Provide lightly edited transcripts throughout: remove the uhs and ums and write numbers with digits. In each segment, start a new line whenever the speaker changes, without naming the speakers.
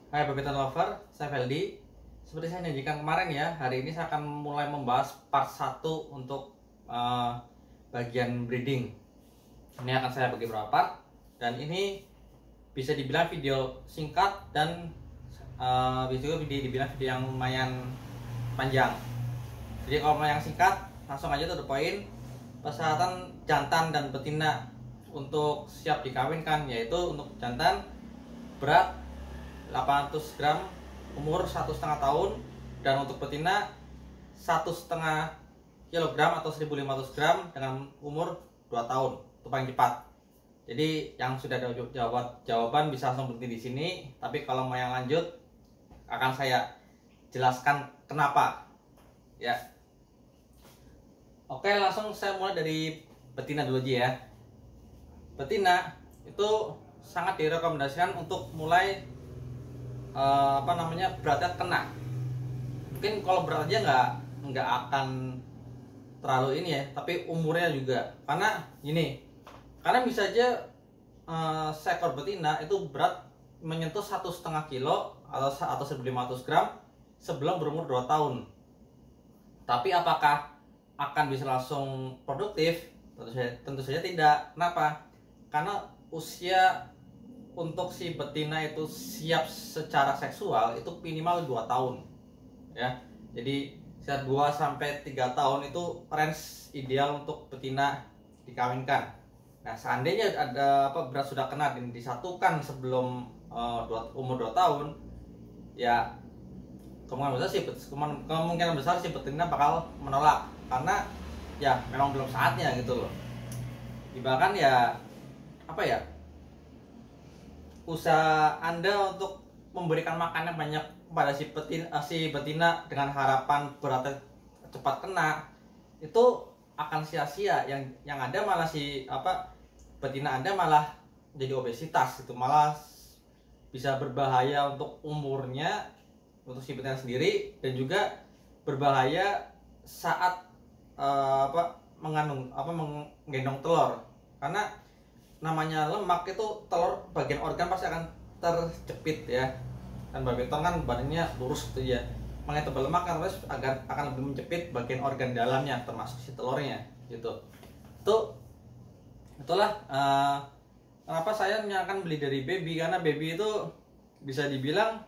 Hai Babiton Lover, saya Feldi. Seperti saya janjikan kemarin ya, hari ini saya akan mulai membahas part 1 untuk bagian breeding. Ini akan saya bagi beberapa part, dan ini bisa dibilang video singkat dan bisa juga dibilang video yang lumayan panjang. Jadi kalau mau yang singkat, langsung aja to the point. Persyaratan jantan dan betina untuk siap dikawinkan, yaitu untuk jantan berat 800 gram, umur 1,5 tahun, dan untuk betina 1,5 kilogram atau 1.500 gram dengan umur 2 tahun. Itu paling cepat. Jadi yang sudah ada jawaban bisa langsung berhenti di sini, tapi kalau mau yang lanjut akan saya jelaskan kenapa. Ya. Oke, langsung saya mulai dari betina dulu aja ya. Betina itu sangat direkomendasikan untuk mulai beratnya kena. Mungkin kalau berat aja nggak akan terlalu ini ya, tapi umurnya juga, karena bisa aja seekor betina itu berat menyentuh 1,5 kilo atau 1.500 gram sebelum berumur 2 tahun. Tapi apakah akan bisa langsung produktif? Tentu saja tidak. Kenapa? Karena usia untuk si betina itu siap secara seksual itu minimal 2 tahun ya. Jadi sekitar 2 sampai 3 tahun itu range ideal untuk betina dikawinkan. Nah, seandainya ada berat sudah kena dan disatukan sebelum umur 2 tahun, ya kemungkinan besar si betina bakal menolak, karena ya memang belum saatnya gitu loh. Bahkan ya usaha Anda untuk memberikan makan yang banyak kepada si betina dengan harapan beratnya cepat kena, itu akan sia-sia. Yang ada malah betina Anda malah jadi obesitas, itu malah bisa berbahaya untuk umurnya, untuk si betina sendiri, dan juga berbahaya saat menggendong telur. Karena namanya lemak itu, telur bagian organ pasti akan terjepit ya. Dan babiton kan badannya lurus gitu ya, makanya tebal lemak kan akan lebih menjepit bagian organ dalamnya termasuk si telurnya gitu. Itulah kenapa saya akan beli dari baby, karena baby itu bisa dibilang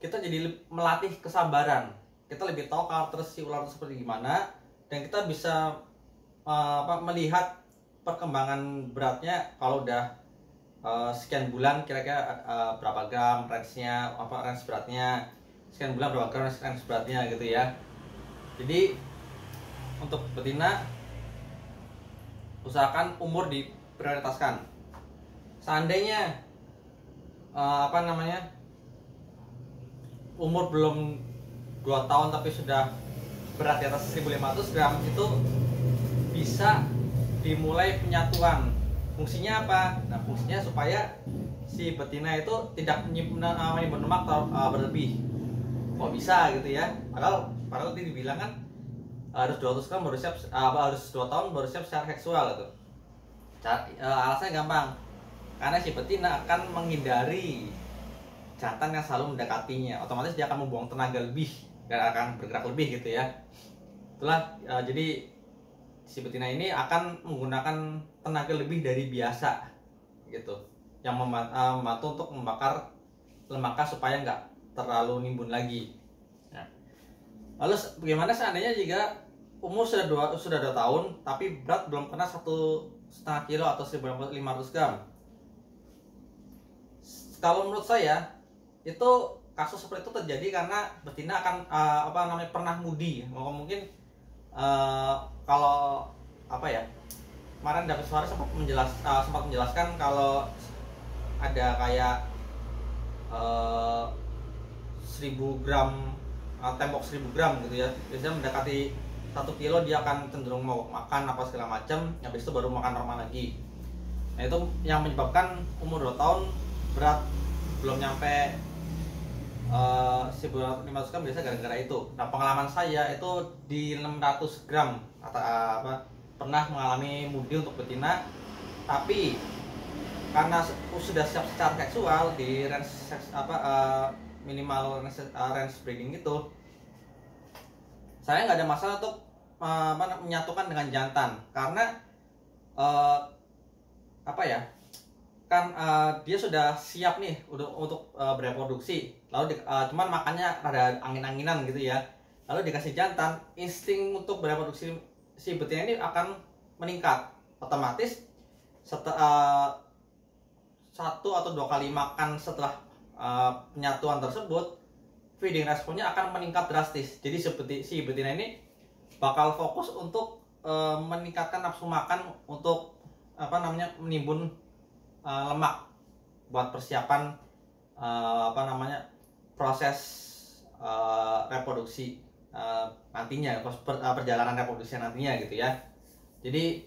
kita jadi melatih kesabaran. Kita lebih tahu karakter si ular itu seperti gimana, dan kita bisa melihat perkembangan beratnya kalau udah sekian bulan, kira-kira berapa gram range-nya, range beratnya, sekian bulan berapa gram range beratnya gitu ya. Jadi untuk betina usahakan umur diprioritaskan. Seandainya umur belum 2 tahun tapi sudah berat di atas 1.500 gram, itu bisa dimulai penyatuan. Fungsinya apa? Nah, fungsinya supaya si betina itu tidak menyimpan lemak berlebih. Kok bisa gitu ya? Padahal tadi dibilang kan harus 200 gram baru siap, harus 2 tahun baru siap secara seksual gitu. Alasannya gampang. Karena si betina akan menghindari jantan yang selalu mendekatinya. Otomatis dia akan membuang tenaga lebih dan akan bergerak lebih gitu ya. Itulah jadi si betina ini akan menggunakan tenaga lebih dari biasa gitu, yang membantu untuk membakar lemaknya supaya nggak terlalu nimbun lagi. Nah, lalu bagaimana seandainya jika umur sudah 2 tahun tapi berat belum kena 1,5 kilo atau 1.500 gram? Kalau menurut saya itu kasus seperti itu terjadi karena betina akan pernah mudi. Mungkin kalau kemarin dapat suara sempat menjelaskan kalau ada kayak 1.000 gram, tembok 1.000 gram gitu ya, biasanya mendekati 1 kilo dia akan cenderung mau makan apa segala macam, habis itu baru makan normal lagi. Nah, itu yang menyebabkan umur 2 tahun berat belum nyampe 1.500 gram biasa gara-gara itu. Nah, pengalaman saya itu di 600 gram pernah mengalami mudi untuk betina, tapi karena sudah siap secara seksual di range seks, minimal range breeding itu, saya nggak ada masalah untuk menyatukan dengan jantan, karena kan dia sudah siap nih untuk bereproduksi, lalu cuman makannya rada angin-anginan gitu ya, lalu dikasih jantan, insting untuk bereproduksi si betina ini akan meningkat otomatis. Setelah 1 atau 2 kali makan setelah penyatuan tersebut, feeding responnya akan meningkat drastis. Jadi seperti si betina ini bakal fokus untuk meningkatkan nafsu makan untuk menimbun lemak buat persiapan proses reproduksi nantinya, perjalanan reproduksi nantinya gitu ya. Jadi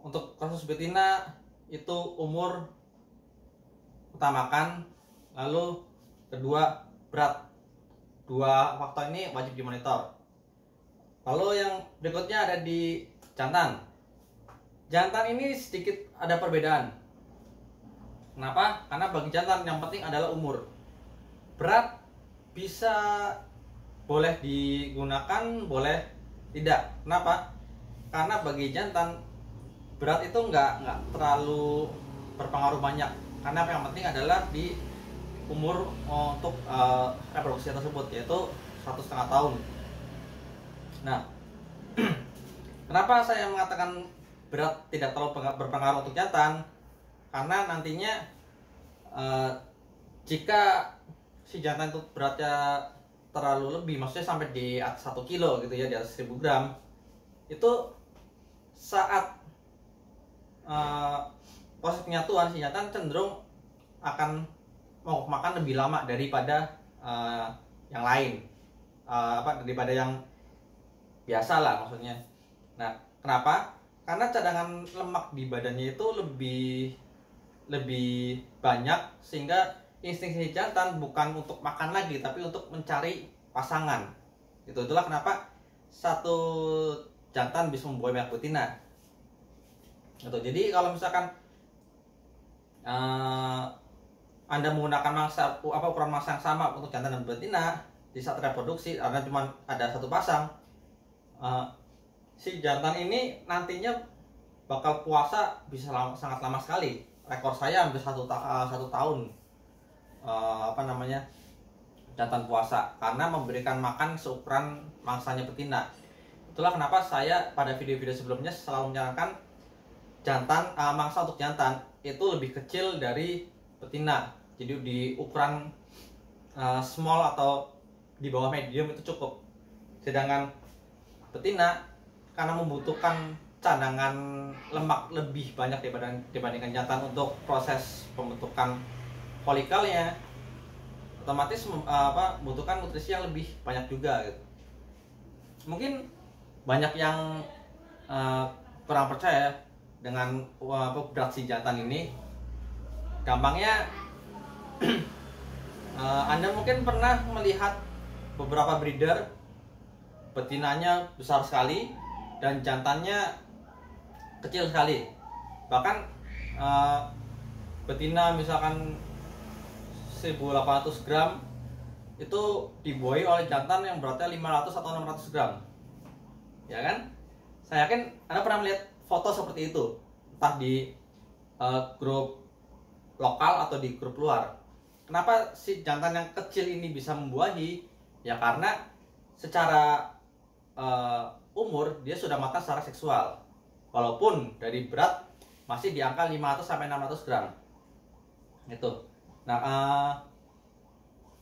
untuk kasus betina itu umur utamakan, lalu kedua berat. 2 faktor ini wajib dimonitor. Lalu yang berikutnya ada di jantan. Jantan ini sedikit ada perbedaan. Kenapa? Karena bagi jantan yang penting adalah umur. Berat bisa boleh digunakan, boleh tidak. Kenapa? Karena bagi jantan berat itu nggak terlalu berpengaruh banyak, karena yang penting adalah di umur untuk reproduksi tersebut, yaitu 1,5 tahun. Nah, kenapa saya mengatakan berat tidak terlalu berpengaruh untuk jantan? Karena nantinya jika si jantan itu beratnya terlalu lebih, maksudnya sampai di atas 1 kilo gitu ya, di atas 1000 gram, itu saat proses penyatuan si jantan cenderung akan mau makan lebih lama daripada yang lain, daripada yang biasa lah maksudnya. Nah, kenapa? Karena cadangan lemak di badannya itu lebih banyak, sehingga insting si jantan bukan untuk makan lagi tapi untuk mencari pasangan. Itulah kenapa satu jantan bisa membuai banyak betina. Jadi kalau misalkan Anda menggunakan ukuran mangsa yang sama untuk jantan dan betina di saat reproduksi, karena cuma ada 1 pasang, si jantan ini nantinya bakal puasa bisa sangat lama sekali. Rekor saya hampir 1 tahun jantan puasa, karena memberikan makan seukuran mangsanya betina. Itulah kenapa saya pada video-video sebelumnya selalu menyarankan jantan, mangsa untuk jantan itu lebih kecil dari betina. Jadi di ukuran small atau di bawah medium itu cukup. Sedangkan betina karena membutuhkan cadangan lemak lebih banyak dibandingkan jantan untuk proses pembentukan folikelnya, otomatis membutuhkan nutrisi yang lebih banyak juga gitu. Mungkin banyak yang kurang percaya dengan berat si jantan ini. Gampangnya Anda mungkin pernah melihat beberapa breeder betinanya besar sekali dan jantannya kecil sekali. Bahkan betina misalkan 1800 gram itu dibuai oleh jantan yang beratnya 500 atau 600 gram. Ya kan? Saya yakin Anda pernah melihat foto seperti itu, entah di grup lokal atau di grup luar. Kenapa si jantan yang kecil ini bisa membuahi? Ya karena secara umur dia sudah matang secara seksual, walaupun dari berat masih di angka 500 sampai 600 gram itu. Nah,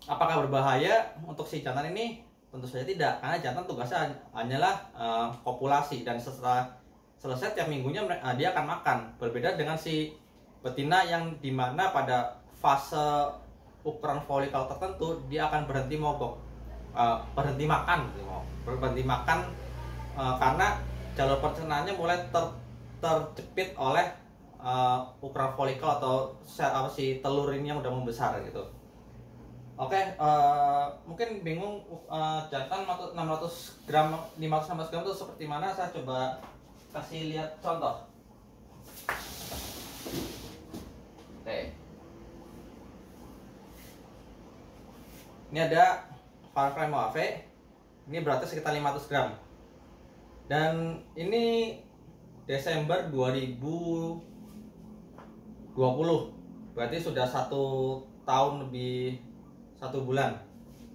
apakah berbahaya untuk si jantan ini? Tentu saja tidak, karena jantan tugasnya hanyalah kopulasi, dan setelah selesai tiap minggunya dia akan makan. Berbeda dengan si betina yang dimana pada fase ukuran folikel tertentu dia akan berhenti mogok, berhenti makan karena jalur pencernaannya mulai terjepit oleh ukuran folikel atau si telur ini yang udah membesar gitu. Oke, mungkin bingung jantan 600 gram, 500 gram itu seperti mana? Saya coba kasih lihat contoh. Oke. Ini ada Farframe Mojave. Ini beratnya sekitar 500 gram. Dan ini Desember 2020. Berarti sudah 1 tahun lebih 1 bulan.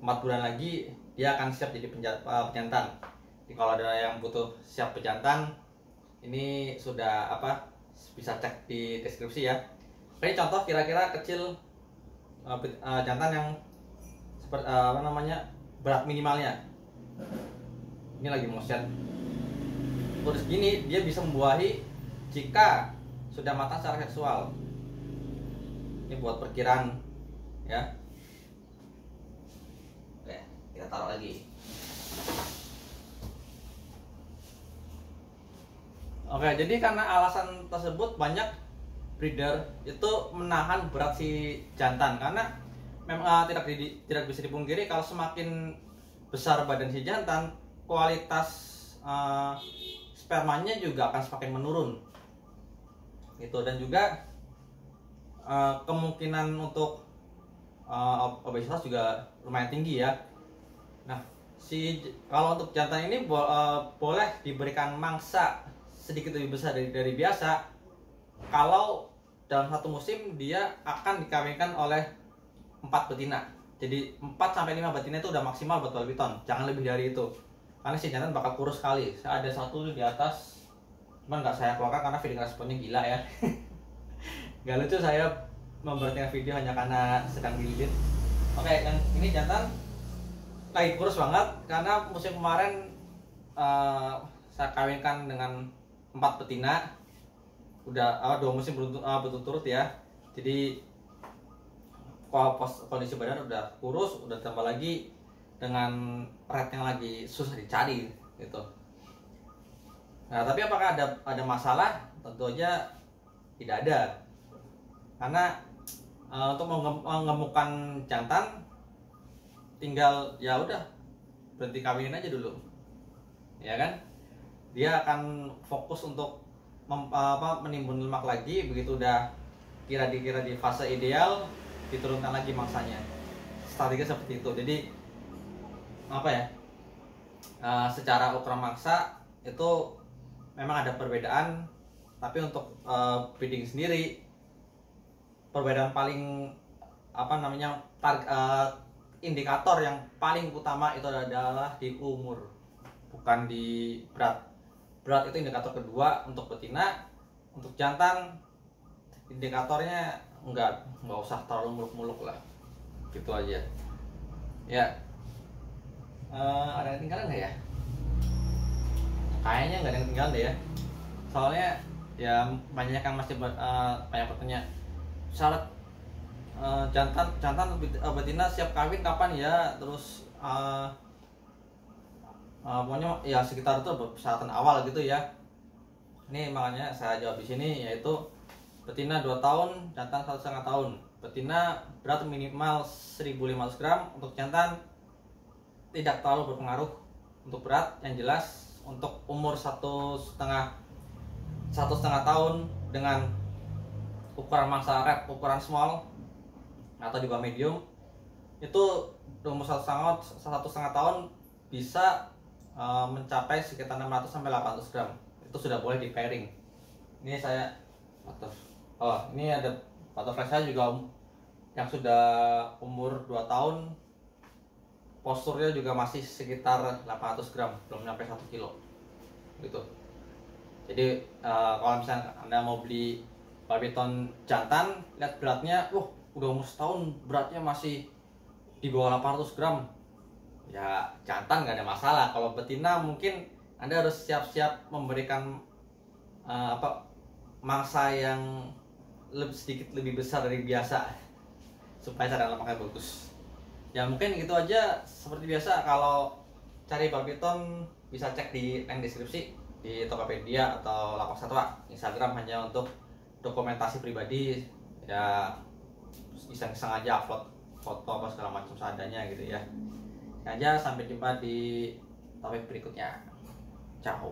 4 bulan lagi dia akan siap jadi pejantan. Jadi kalau ada yang butuh siap pejantan, ini sudah bisa cek di deskripsi ya. Ini contoh kira-kira kecil jantan yang seperti berat minimalnya. Ini lagi motion. Terus gini dia bisa membuahi jika sudah matang secara seksual. Ini buat perkiraan ya. Oke, kita taruh lagi. Oke, jadi karena alasan tersebut banyak breeder itu menahan berat si jantan, karena memang tidak bisa dipungkiri kalau semakin besar badan si jantan, kualitas spermanya juga akan semakin menurun gitu. Dan juga kemungkinan untuk obesitas juga lumayan tinggi ya. Nah, kalau untuk jantan ini boleh diberikan mangsa sedikit lebih besar dari biasa kalau dalam satu musim dia akan dikawinkan oleh 4 betina. Jadi 4-5 betina itu udah maksimal buat balbiton, jangan lebih dari itu. Karena si jantan bakal kurus sekali. Ada satu di atas, cuman nggak saya keluarkan karena feeding responnya gila ya. Gak lucu saya membuatnya video hanya karena sedang dililit. Oke, yang ini jantan lagi kurus banget karena musim kemarin saya kawinkan dengan 4 betina. Udah 2 musim berturut-turut ya. Jadi kondisi badan udah kurus, udah tambah lagi dengan red yang lagi susah dicari gitu. Nah, tapi apakah ada masalah? Tentu aja tidak ada. Karena untuk mengemukkan jantan tinggal ya udah berhenti kawinin aja dulu. Ya kan? Dia akan fokus untuk menimbun lemak lagi. Begitu udah kira-kira di fase ideal, diturunkan lagi mangsanya. Strategi seperti itu. Jadi secara ukuran mangsa itu memang ada perbedaan, tapi untuk breeding sendiri perbedaan paling indikator yang paling utama itu adalah di umur, bukan di berat. Berat itu indikator kedua untuk betina. Untuk jantan indikatornya nggak usah terlalu muluk-muluk lah, gitu aja ya. Ada yang tinggalan nggak ya? Kayaknya nggak ada yang tinggalan deh ya, soalnya ya banyak yang masih banyak bertanya syarat jantan betina siap kawin kapan ya, terus pokoknya ya sekitar itu persyaratan awal gitu ya. Ini makanya saya jawab di sini, yaitu betina 2 tahun, jantan 1,5 tahun. Betina berat minimal 1.500 gram. Untuk jantan tidak terlalu berpengaruh untuk berat. Yang jelas untuk umur 1,5 tahun dengan ukuran mangsa red, ukuran small atau di bawah medium, itu umur 1,5 tahun bisa mencapai sekitar 600-800 gram. Itu sudah boleh di pairing. Ini saya ini ada butterfly saya juga yang sudah umur 2 tahun, posturnya juga masih sekitar 800 gram, belum sampai 1 kilo gitu. Jadi kalau misalnya Anda mau beli balbiton jantan, lihat beratnya, udah umur setahun beratnya masih di bawah 800 gram, ya jantan nggak ada masalah. Kalau betina mungkin Anda harus siap-siap memberikan mangsa yang sedikit lebih besar dari biasa supaya cadangan lemaknya bagus. Ya mungkin gitu aja. Seperti biasa, kalau cari balbiton bisa cek di link deskripsi di Tokopedia atau Lapak Satwa. Instagram hanya untuk dokumentasi pribadi, ya iseng-iseng aja upload foto apa segala macam seadanya gitu ya. Aja, sampai jumpa di topik berikutnya. Ciao.